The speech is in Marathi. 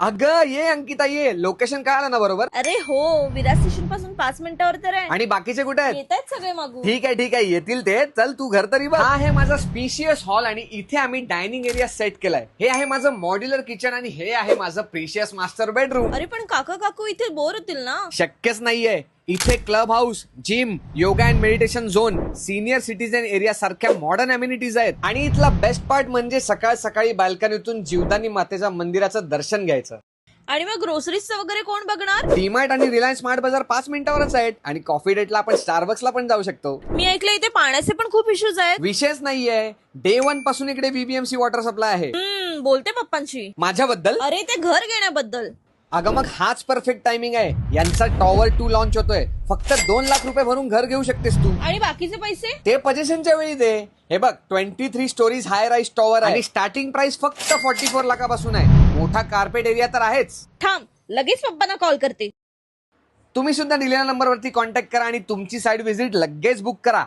अगं ये अंकिता ये, लोकेशन कळालं ना बरोबर? अरे हो, विरार स्टेशन पासून 5 मिनिटावर तर आहे. आणि बाकीचे कुठे आहेत? येत आहेत सगळे मागून. ठीक आहे येतील ते. चल तू घर तरी बघ. हा आहे माझा स्पेशियस हॉल आणि इथे आम्ही डायनिंग एरिया सेट केलाय. हे आहे माझं मॉड्युलर किचन आणि हे आहे माझं प्रिशियस मास्टर बेडरूम. अरे पण काका काकू इथे बोर होतील ना. शक्यच नाहीये. इथे club house, gym, yoga and meditation zone, senior citizen area सारख्या मॉडर्न अम्युनिटीज आहेत. आणि इथला बेस्ट पार्ट म्हणजे सकाळ सकाळी बाल्कनीतून जीवदानी मातेच्या मंदिराचं दर्शन घ्यायचं. आणि मग ग्रोसरीजचं वगैरे कोण बघणार? डीमार्ट आणि रिलायन्स स्मार्ट बाजार 5 मिनिटावरच आहेत. आणि कॉफी डेटला आपण स्टारबक्सला पण जाऊ शकतो. मी ऐकलं इथे पाण्याचे पण खूप इश्यूज आहेत. विषयच नाहीये. डे 1 पासून इकडे बीबीएमसी वॉटर सप्लाय आहे. बोलते पप्पांशी. माझ्याबद्दल? अरे ते घर घेण्याबद्दल. अगं मग हाच परफेक्ट टायमिंग आहे. यांचा टॉवर 2 लॉन्च होतोय. फक्त 2 लाख रुपये भरून घर घेऊ शकतेस तू. आणि बाकीचे पैसे? ते पजेशनच्या वेळी दे. हे बघ 23 स्टोरीज हाय राईज टॉवर आहे आणि स्टार्टिंग प्राइस फक्त 44 लाखापासून आहे. मोठा कार्पेट एरिया तर आहेच. थांब, लगेच पप्पांना कॉल करते. तुम्ही सुद्धा दिलेल्या नंबरवरती कॉन्टॅक्ट करा आणि तुमची साईट व्हिजिट लगेच बुक करा.